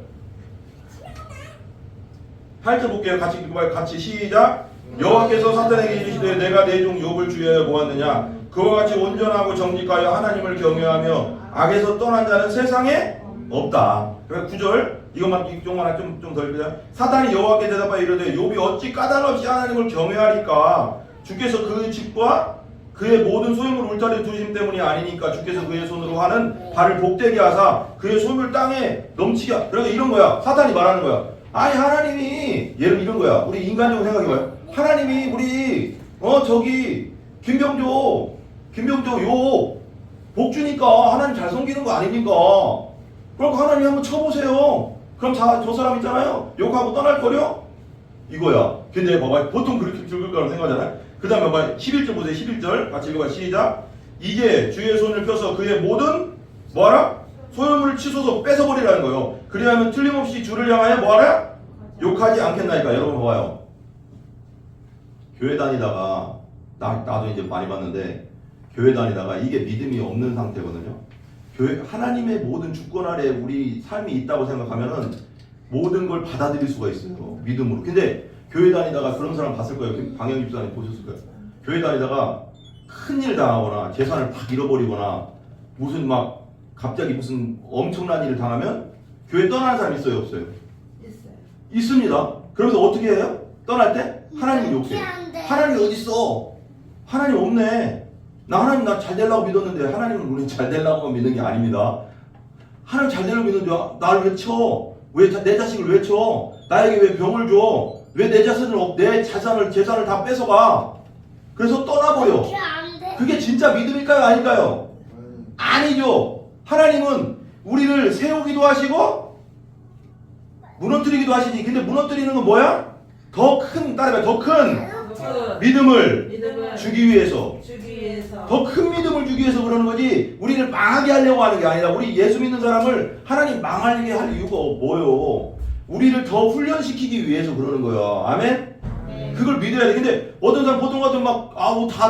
S1: 볼게요. 같이 읽어봐요. 같이 시작. 여호와께서 사탄에게 이르시되 내가 내 종 욥을 주의하여 보았느냐. 그와 같이 온전하고 정직하여 하나님을 경외하며 악에서 떠난 자는 세상에 없다. 그러니까 9절 이것만 좀 더 읽으세요. 사탄이 여호와께 대답하여 이르되 욥이 어찌 까닭 없이 하나님을 경외하리까. 주께서 그 집과 그의 모든 소유물을 울타리 두심 때문이 아니니까 주께서 그의 손으로 하는 발을 복되게 하사 그의 소유물 땅에 넘치게 그러니까 이런 거야. 사탄이 말하는 거야. 아니 하나님이 예를 이런 거야. 우리 인간적으로 생각해봐요. 하나님이 우리 저기 김병조 요 복 주니까 하나님 잘 섬기는 거 아닙니까? 그럼 하나님 한번 쳐보세요. 그럼 저 사람 있잖아요. 욕하고 떠날 거려? 이거야. 근데 봐봐요. 보통 그렇게 읽을 거라고 생각하잖아요. 그 다음에 봐봐요. 11절 보세요. 11절 같이 읽어봐요. 시작. 이제 주의 손을 펴서 그의 모든 뭐하라? 소유물을 치소서 뺏어버리라는 거예요. 그리하면 틀림없이 주를 향하여 뭐하라? 욕하지 않겠나이까. 여러분 봐봐요. 교회 다니다가 나도 이제 많이 봤는데 교회 다니다가 이게 믿음이 없는 상태거든요. 하나님의 모든 주권 아래 우리 삶이 있다고 생각하면은 모든 걸 받아들일 수가 있어요. 믿음으로. 근데 교회 다니다가 그런 사람 봤을 거예요. 방영 집사님 보셨을 거예요. 교회 다니다가 큰일 당하거나 재산을 팍 잃어버리거나 무슨 막 갑자기 무슨 엄청난 일을 당하면 교회 떠나는 사람 있어요, 없어요? 있습니다. 그러면서 어떻게 해요? 떠날 때 하나님 욕해요. 하나님 어디 있어? 하나님 없네. 하나님 나 잘 되려고 믿었는데 하나님은 우리 잘 되려고만 믿는 게 아닙니다. 하나님 잘 되려고 믿는데 나를 왜 쳐? 왜 내 자식을 왜 쳐? 나에게 왜 병을 줘? 왜 내 재산을 다 뺏어가? 그래서 떠나버려. 그게 진짜 믿음일까요? 아닐까요? 아니죠. 하나님은 우리를 세우기도 하시고 무너뜨리기도 하시니. 근데 무너뜨리는 건 뭐야? 더 큰 믿음을 주기 위해서. 더 큰 믿음을 주기 위해서 그러는 거지 우리를 망하게 하려고 하는 게 아니라. 우리 예수 믿는 사람을 하나님 망하게 할 이유가 뭐예요? 우리를 더 훈련시키기 위해서 그러는 거야. 아멘? 그걸 믿어야 돼. 근데 어떤 사람 보통 같은 막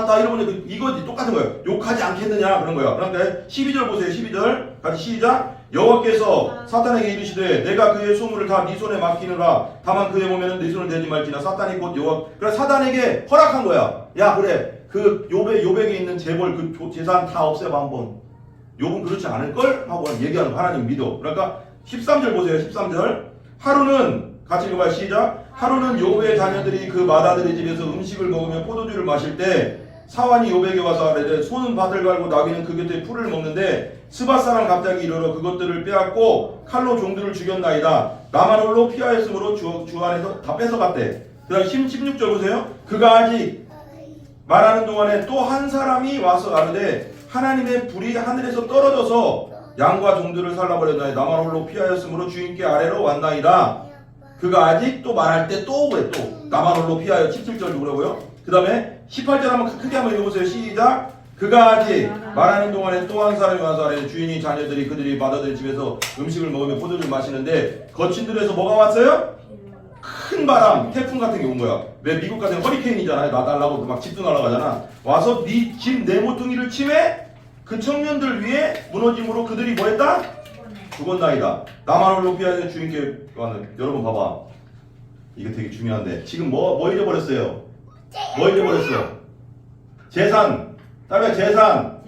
S1: 다 이러면 이거 똑같은 거예요. 욕하지 않겠느냐 그런 거야. 그런데 12절 보세요. 12절 같이 시작. 여호와께서 사탄에게 이르시되 내가 그의 소물을 다 네 손에 맡기느라 다만 그의 몸에는 네 손을 대지 말지나. 사탄이 곧 여호와. 그러니까 사탄에게 허락한 거야. 야 그래 그 요백에 있는 재벌 그 재산 다 없애봐 한번. 욥은 그렇지 않을걸? 하고 얘기하는 거 하나님 믿어. 그러니까 13절 보세요. 13절. 하루는 같이 읽어봐요. 시작. 하루는 욥의 자녀들이 그 마다들의 집에서 음식을 먹으며 포도주를 마실 때 사환이 욥에게 와서 아뢰되 소는 밭을 갈고 나귀는 그 곁에 풀을 먹는데 스밧 사람 갑자기 이르러 그것들을 빼앗고 칼로 종들을 죽였나이다. 나만 홀로 피하였으므로 주 안에서 다 뺏어갔대. 그 다음 16절 보세요. 그가 아직 말하는 동안에 또 한 사람이 와서 아뢰되 하나님의 불이 하늘에서 떨어져서 양과 종들을 살라버렸나이다. 나만 홀로 피하였으므로 주인께 아래로 왔나이다. 그가 아직 또 말할 때 또 왜 또 나만 홀로 피하여 17절 그러고요. 그 다음에 18절 한번 크게 한번 읽어보세요. 시작. 그가 아직 말하는 동안에 또 한 사람이 와서 아래 주인이 자녀들이 그들이 마다들 집에서 음식을 먹으며 포도주를 마시는데 거친 들에서 뭐가 왔어요? 큰 바람, 태풍 같은 게 온 거야. 왜 미국 같은 허리케인이잖아요. 나달라고 막 집도 날아가잖아. 와서 네 집 내 모퉁이를 침해 그 청년들 위에 무너짐으로 그들이 뭐했다? 죽었나이다. 나만 홀로 피하여 주인께 왔는. 여러분 봐봐. 이거 되게 중요한데 지금 뭐 잃어버렸어요? 뭐 잃어버렸어? 재산. 다음에 재산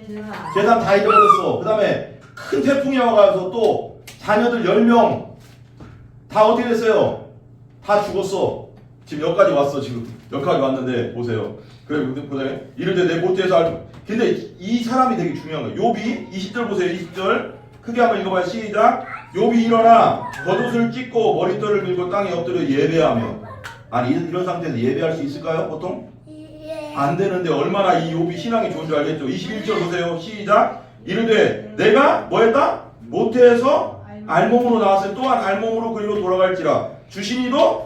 S1: 다 잃어버렸어. 그 다음에 큰 태풍이 와가지고 또 자녀들 10명 다 어떻게 됐어요? 다 죽었어. 지금 여기까지 왔어. 지금 여기까지 왔는데 보세요. 그래 보세요. 이럴 때 내 못해서 알고. 근데 이 사람이 되게 중요한 거예요. 욥이 20절 보세요. 20절 크게 한번 읽어봐요. 시작. 욥이 일어나 겉옷을 찢고 머리털을 밀고 땅에 엎드려 예배하며. 아니 이런 상태에서 예배할 수 있을까요? 보통? 안 되는데 얼마나 이 욥이 신앙이 좋은 줄 알겠죠. 21절 보세요. 시작. 이르되 내가 뭐했다? 모태에서 알몸으로 나왔으니 또한 알몸으로 그리로 돌아갈지라. 주신이도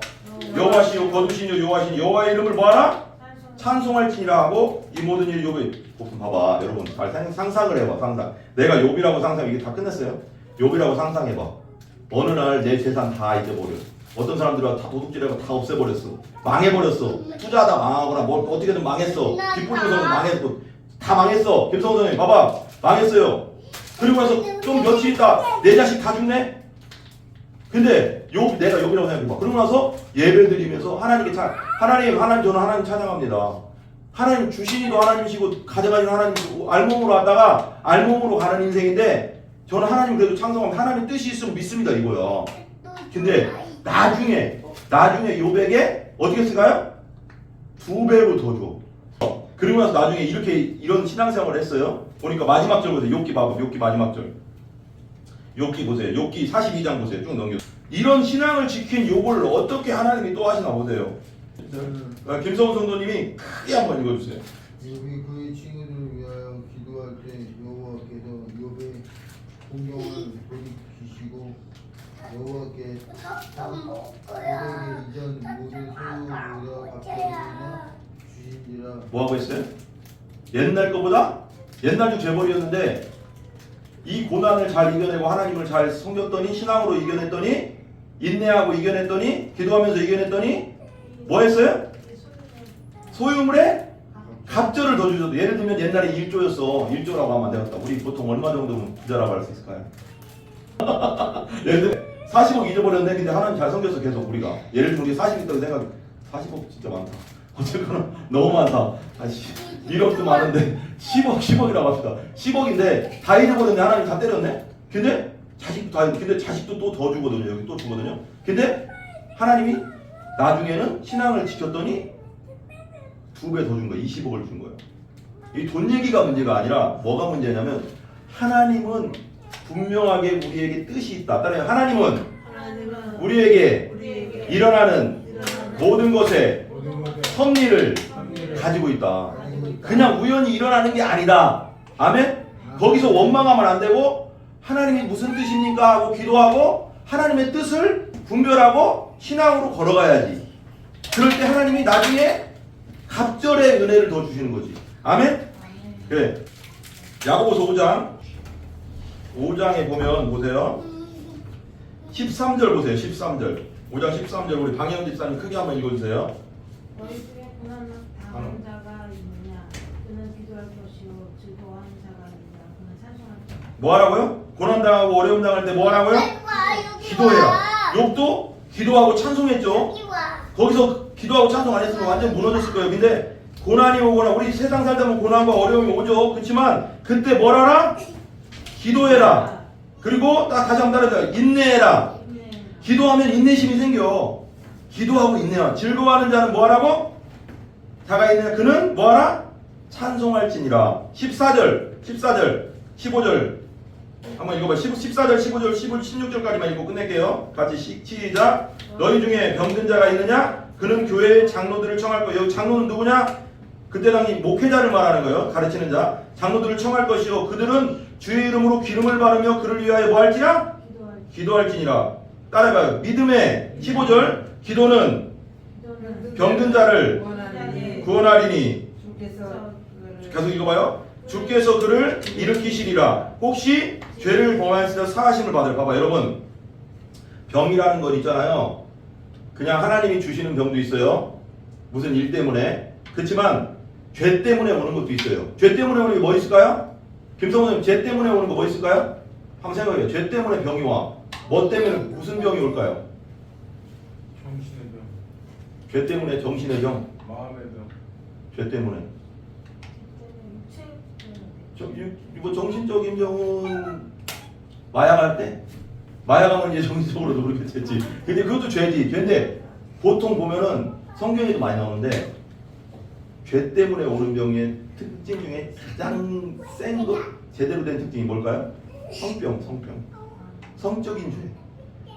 S1: 여호와시요 거두신이요 여호와시니 여호와의 이름을 뭐하라? 찬송할지니라 하고 이 모든 일이 욥이. 봐봐 여러분 잘 상상을 해봐. 상상. 내가 욥이라고 상상. 이게 다 끝냈어요. 욥이라고 상상해봐. 어느 날 내 재산 다 잊어버려. 어떤 사람들은 다 도둑질하고 다 없애버렸어. 망해버렸어. 투자하다 망하거나 뭘 어떻게든 망했어. 뒷부분에서는 망했고 다 망했어. 김성호 선생님 봐봐 망했어요. 그리고 나서 좀 며칠 있다 내 자식 다 죽네. 근데 내가 욥이라고 생각해봐. 그러고 나서 예배 드리면서 하나님 저는 하나님 찬양합니다. 하나님 주신이도 하나님이시고 가져가신 하나님이시고 알몸으로 왔다가 알몸으로 가는 인생인데 저는 하나님 그래도 창성하면 하나님 뜻이 있으면 믿습니다 이거야. 근데 나중에 욥에게 어떻게 했을까요? 2배로 더 줘. 그리고 나서 나중에 이런 신앙생활을 했어요. 보니까 마지막 절 보세요. 욥기 봐봐. 욥기 마지막 절. 욥기 보세요. 욥기 42장 보세요. 쭉 넘겨. 이런 신앙을 지킨 욥을 어떻게 하나님이 또 하시나 보세요. 김성훈 성도님이 크게 한번 읽어주세요.
S3: 욥이 그의 친구들을 위하여 기도할 때 여호와께서 욥의 공경을 돌이키시고 여호와께 300의 이전 모든 소유보다 갑자기나 주신지라.
S1: 뭐하고 있어요? 옛날 거보다? 옛날도 재벌이었는데 이 고난을 잘 이겨내고 하나님을 잘 섬겼더니 신앙으로 이겨냈더니 인내하고 이겨냈더니 기도하면서 이겨냈더니 뭐 했어요? 소유물에 갑절을 더 주셔도. 예를 들면 옛날에 1조였어. 1조라고 하면 안 되겠다. 우리 보통 얼마 정도면 부자라고 할 수 있을까요? 예를 들면 40억 잊어버렸네. 근데 하나님 잘 섬겼어 계속 우리가. 예를 들면 우리 40억 있다고 생각해. 40억 진짜 많다. 어쨌거나 너무 많다. 1억도 많은데 10억이라고 합시다. 10억인데 다 잃어버렸네. 하나님 다 때렸네. 근데 자식도 또 더 주거든요. 여기 또 주거든요. 근데 하나님이 나중에는 신앙을 지켰더니 2배 더 준 거야. 20억을 준 거야. 이 돈 얘기가 문제가 아니라 뭐가 문제냐면 하나님은 분명하게 우리에게 뜻이 있다. 따라서 하나님은 우리에게 일어나는 모든 것에 섭리를 가지고 있다. 그냥 우연히 일어나는 게 아니다. 아멘? 거기서 원망하면 안 되고 하나님이 무슨 뜻입니까? 하고 기도하고 하나님의 뜻을 분별하고 신앙으로 걸어가야지. 그럴 때 하나님이 나중에 갑절의 은혜를 더 주시는 거지. 아멘? 그래. 야고보서 5장에 보면 보세요. 13절 보세요. 13절. 5장 13절 우리 방혜원 집사님 크게 한번 읽어주세요.
S4: 너희 중에 고난 당한 자가 있느냐? 그는 기도할 것이요 즐거워하는 자가 있느냐? 그는 찬송할 것이다.
S1: 뭐 하라고요? 고난 당하고 어려움 당할 때 뭐 하라고요? 기도해라. 욥도 기도하고 찬송했죠. 거기서 기도하고 찬송 안 했으면 완전 무너졌을 거예요. 근데 고난이 오거나 우리 세상 살다 보면 고난과 어려움이 오죠. 그렇지만 그때 뭘 하라? 기도해라. 그리고 다시 한번 따라해서 인내해라. 기도하면 인내심이 생겨. 기도하고 인내하. 즐거워하는 자는 뭐 하라고? 다가 있는 그는 뭐 하라? 찬송할지니라. 14절, 15절 한번 읽어봐. 14절, 15절, 16절까지만 읽고 끝낼게요. 같이 시작. 너희 중에 병든 자가 있느냐? 그는 교회의 장로들을 청할 거예요. 여기 장로는 누구냐? 그때 당시 목회자를 말하는 거예요. 가르치는 자. 장로들을 청할 것이요. 그들은 주의 이름으로 기름을 바르며 그를 위하여 뭐 할지라? 기도할지니라. 따라해봐요. 믿음의 15절. 기도는 병든 자를 구원하리니. 계속 읽어봐요. 주께서 그를 일으키시리라. 혹시 죄를 범하였을 때 사하심을 받을. 봐봐 여러분. 병이라는 건 있잖아요. 그냥 하나님이 주시는 병도 있어요. 무슨 일 때문에. 그렇지만 죄 때문에 오는 것도 있어요. 죄 때문에 오는 게 뭐 있을까요? 김성호님, 죄 때문에 오는 거 뭐 있을까요? 한번 생각해요. 죄 때문에 병이 와. 뭐 때문에 무슨 병이 올까요?
S3: 정신의 병,
S1: 죄 때문에 정신의 병.
S3: 마음의 병.
S1: 죄 때문에. 뭐 정신적인 병은 마약할 때? 마약하면 이제 정신적으로도 그렇게 됐지. 근데 그것도 죄지. 죄인데 보통 보면은 성경에도 많이 나오는데 죄 때문에 오는 병의 특징 중에 가장 센 거, 제대로 된 특징이 뭘까요? 성병. 성적인 죄.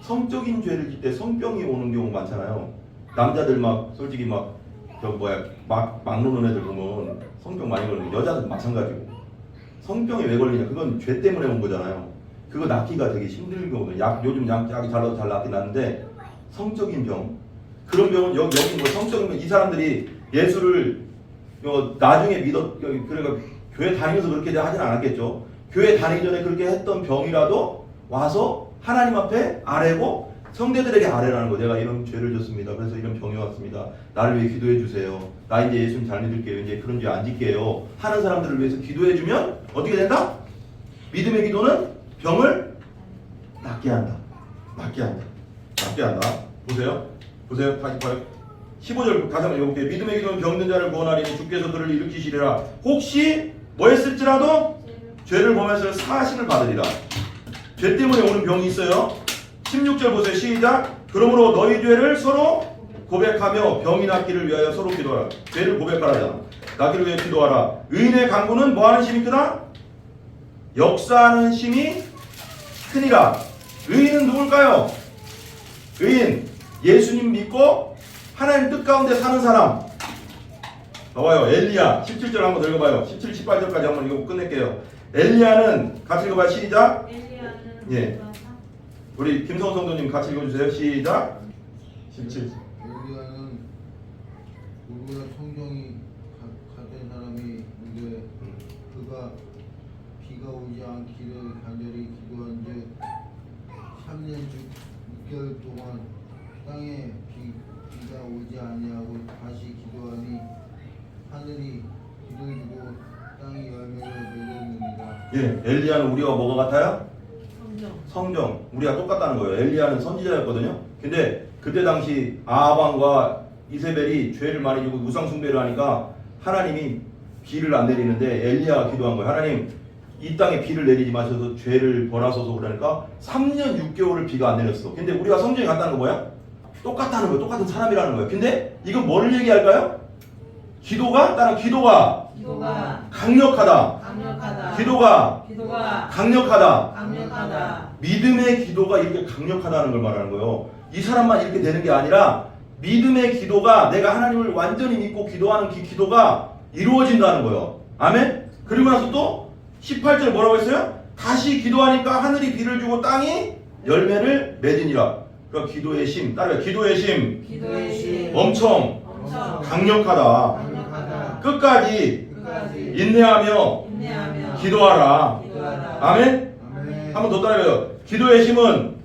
S1: 성적인 죄를 질 때 성병이 오는 경우 많잖아요. 남자들 막 솔직히 막 노는 애들 보면 성병 많이 걸리고 여자도 마찬가지고. 성병이 왜 걸리냐? 그건 죄 때문에 온 거잖아요. 그거 낫기가 되게 힘든 거거든요. 요즘 약이 잘 낫긴 하는데 성적인 병. 그런 병은 여기 뭐 성적인 병. 이 사람들이 예수를 나중에 그러니까 교회 다니면서 그렇게 하진 않았겠죠. 교회 다니기 전에 그렇게 했던 병이라도 와서 하나님 앞에 아뢰고 성대들에게 아뢰라는 거. 내가 이런 죄를 졌습니다. 그래서 이런 병이 왔습니다. 나를 위해 기도해 주세요. 나 이제 예수님 잘 믿을게요. 이제 그런 죄 안 짓게요. 하는 사람들을 위해서 기도해 주면 어떻게 된다? 믿음의 기도는 병을 낫게 한다. 보세요. 다시 봐요. 15절 다시 한번 읽어볼게요. 믿음의 기도는 병든 자를 구원하리니 주께서 그를 일으키시리라. 혹시 뭐 했을지라도 죄를 범해서 사하심을 받으리라. 죄 때문에 오는 병이 있어요. 16절 보세요. 시작. 그러므로 너희 죄를 서로 고백하며 병이 낫기를 위하여 서로 기도하라. 죄를 고백하라. 낫기를 위해 기도하라. 의인의 간구는 뭐하는 힘이 크다? 역사하는 힘이 크니라. 의인은 누굴까요? 의인, 예수님 믿고 하나님 뜻 가운데 사는 사람. 봐봐요. 엘리야 17절 한번 더 읽어봐요. 17, 18절까지 한번 읽고 끝낼게요. 엘리야는 같이 읽어봐요. 시작. 예. 우리 김성호 성도님 같이 읽어주세요. 시작. 17.
S3: 엘리야는 우리가 성경이 같은 사람인데 그가 비가 오지 않기를 간절히 기도한즉 3년 즉 6개월 동안 땅에 비가 오지 아니하고 다시 기도하니 하늘이 비를 주고 땅이 열매를 맺었느니라.
S1: 예, 엘리야는 우리와 뭐가 같아요? 성경. 우리가 똑같다는 거예요. 엘리야는 선지자였거든요. 근데 그때 당시 아합왕과 이세벨이 죄를 많이 지고 우상 숭배를 하니까 하나님이 비를 안 내리는데 엘리야가 기도한 거예요. 하나님, 이 땅에 비를 내리지 마셔서 죄를 벌하소서. 그러니까 3년 6개월을 비가 안 내렸어. 근데 우리가 성경에 같다는 거 뭐야? 똑같다는 거예요. 똑같은 사람이라는 거예요. 근데 이건 뭘 얘기할까요? 기도가 강력하다. 기도가 강력하다. 믿음의 기도가 이렇게 강력하다는 걸 말하는 거예요. 이 사람만 이렇게 되는 게 아니라 믿음의 기도가 내가 하나님을 완전히 믿고 기도하는 기도가 이루어진다는 거예요. 아멘? 그리고 나서 또 18절 뭐라고 했어요? 다시 기도하니까 하늘이 비를 주고 땅이 열매를 맺으니라. 그러니까 기도의 힘. 따라해. 기도의 힘. 엄청 강력하다. 끝까지 인내하며 기도하라. 아멘? 한번 더 따라해요. 기도의 힘은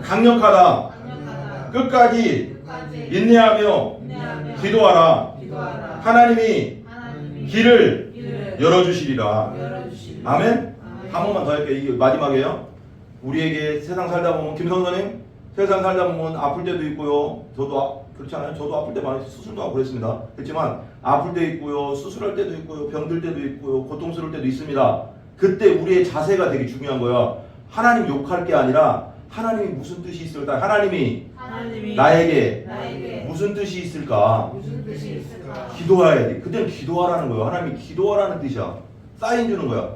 S1: 강력하다. 끝까지 인내하며 기도하라. 하나님이 길을 열어주시리라. 아멘? 한 번만 더 할게요. 이게 마지막이에요. 우리에게 세상 살다 보면 김성선님 세상 살다 보면 아플 때도 있고요. 저도 그렇지 않아요? 저도 아플 때 많이 수술도 하고 그랬습니다. 그렇지만 아플 때 있고요, 수술할 때도 있고요, 병들 때도 있고요, 고통스러울 때도 있습니다. 그때 우리의 자세가 되게 중요한 거야. 하나님 욕할 게 아니라 하나님이 무슨 뜻이 있을까? 하나님이 나에게 무슨 뜻이 있을까?
S2: 무슨 뜻이 있을까?
S1: 기도해야 돼. 그때는 기도하라는 거예요. 하나님이 기도하라는 뜻이야. 사인 주는 거야.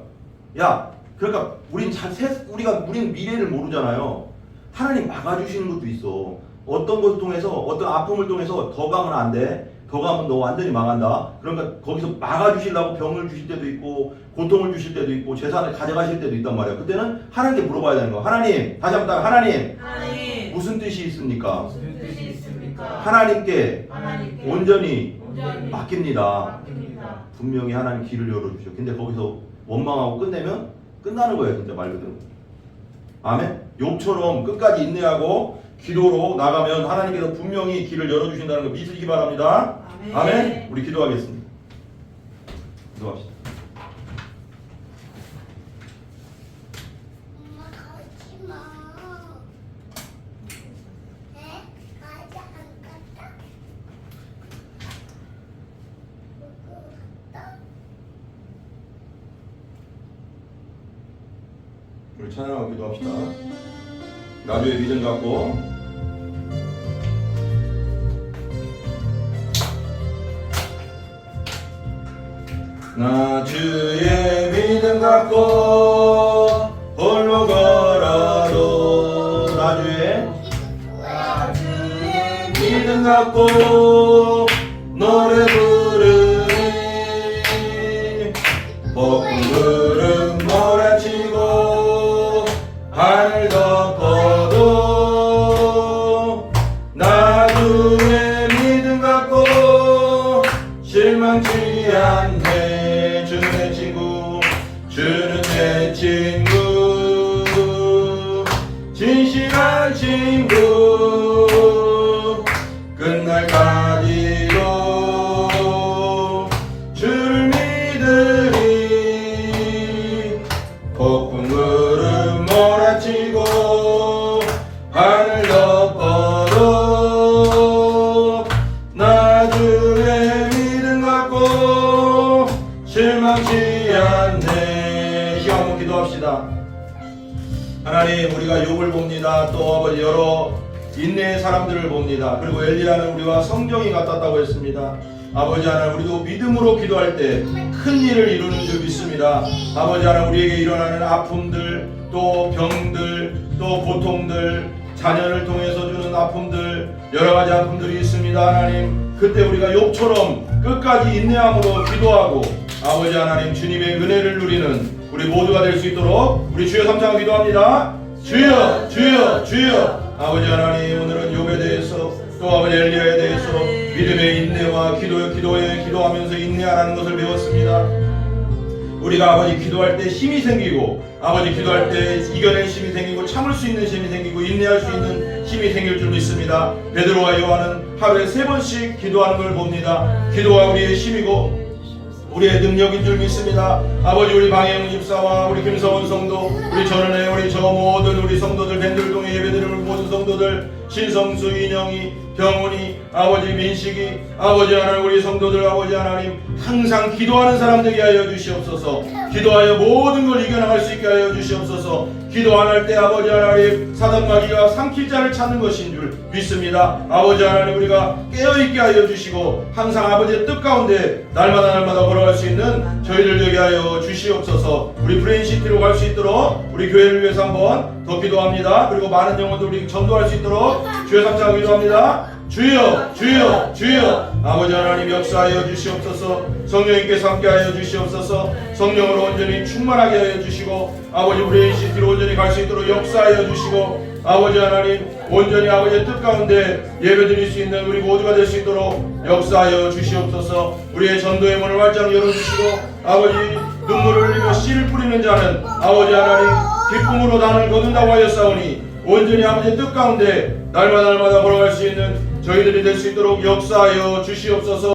S1: 야, 그러니까 우리는 미래를 모르잖아요. 하나님 막아주시는 것도 있어. 어떤 것을 통해서, 어떤 아픔을 통해서 더 가면 안 돼. 더 가면 너 완전히 망한다. 그러니까 거기서 막아주시려고 병을 주실 때도 있고, 고통을 주실 때도 있고, 재산을 가져가실 때도 있단 말이야. 그때는 하나님께 물어봐야 되는 거야. 하나님, 다시 한번 하나님, 무슨 뜻이 있습니까?
S2: 무슨 뜻이 있습니까?
S1: 하나님께 온전히
S2: 온전히
S1: 맡깁니다. 분명히 하나님 길을 열어주셔. 근데 거기서 원망하고 끝내면 끝나는 거예요. 진짜 말 그대로. 아멘. 욥처럼 끝까지 인내하고 기도로 나가면 하나님께서 분명히 길을 열어주신다는 거 믿으시기 바랍니다. 아멘. 우리 기도하겠습니다. 기도합시다.
S5: 엄마 가지 마. 에? 가지 안 갔다? 갔다?
S1: 우리 찬양하고 기도합시다. 나주의 믿음 갖고 나 주의 믿음 갖고 홀로 걸어도 나주의 믿음 갖고 노래 부르니 폭풍 구름 몰아치고 하늘 덮어도 나 주의 믿음 갖고 실망치 않네. 주는 내 친구, 주는 내 친구, 진실한 친구. 끝날까지도 주를 믿으리. 폭풍 구름 몰아치고 하늘 덮어도 나 주의 믿음 갖고 실망치 않네. 시간 한번 기도합시다. 하나님, 우리가 욥을 봅니다. 또 아버지 여러 인내의 사람들을 봅니다. 그리고 엘리야는 우리와 성경이 같았다고 했습니다. 아버지 하나님, 우리도 믿음으로 기도할 때 큰 일을 이루는 줄 믿습니다. 아버지 하나님, 우리에게 일어나는 아픔들, 또 병들, 또 고통들, 자녀를 통해서 주는 아픔들, 여러 가지 아픔들이 있습니다. 하나님, 그때 우리가 욥처럼 끝까지 인내함으로 기도하고 아버지 하나님, 주님의 은혜를 누리는 우리 모두가 될 수 있도록 우리 주여 삼창 기도합니다. 주여, 주여, 주여. 아버지 하나님, 오늘은 욥에 대해서 또 아버지 엘리야에 대해서 믿음의 인내와 기도하면서 인내하라는 것을 배웠습니다. 우리가 아버지 기도할 때 힘이 생기고, 아버지 기도할 때 이겨낼 힘이 생기고, 참을 수 있는 힘이 생기고, 인내할 수 있는 힘이 생길 줄 믿습니다. 베드로와 요한은 하루에 3번씩 기도하는 걸 봅니다. 기도가 우리의 힘이고 우리의 능력인 줄 믿습니다. 아버지, 우리 방혜영 집사와 우리 김서원 성도, 우리 전은혜, 우리 저 모든 우리 성도들, 밴들동에 예배드리는 모든 성도들, 신성수, 인영이, 병훈이, 아버지 민식이, 아버지 하나님, 우리 성도들, 아버지 하나님, 항상 기도하는 사람 되게 하여 주시옵소서. 기도하여 모든 걸 이겨나갈 수 있게 하여 주시옵소서. 기도 안 할 때 아버지 하나님, 사단마귀가 삼킬 자를 찾는 것인 줄 믿습니다. 아버지 하나님, 우리가 깨어있게 하여 주시고 항상 아버지의 뜻 가운데 날마다 걸어갈 수 있는 저희들 되게 하여 주시옵소서. 우리 브레인시티로 갈 수 있도록 우리 교회를 위해서 한번 더 기도합니다. 그리고 많은 영혼들 우리 전도할 수 있도록 주여 삼창 기도합니다. 주여, 주여, 주여. 아버지 하나님, 역사하여 주시옵소서. 성령님께서 함께하여 주시옵소서. 성령으로 온전히 충만하게 하여 주시고 아버지 브레인시티로 온전히 갈 수 있도록 역사하여 주시고 아버지 하나님, 온전히 아버지의 뜻 가운데 예배드릴 수 있는 우리 모두가 될 수 있도록 역사하여 주시옵소서. 우리의 전도의 문을 활짝 열어주시고 아버지, 눈물을 흘리며 씨를 뿌리는 자는 아버지 하나님, 기쁨으로 단을 거둔다고 하였사오니 온전히 아버지의 뜻 가운데 날마다 걸어갈 수 있는 저희들이 될 수 있도록 역사하여 주시옵소서.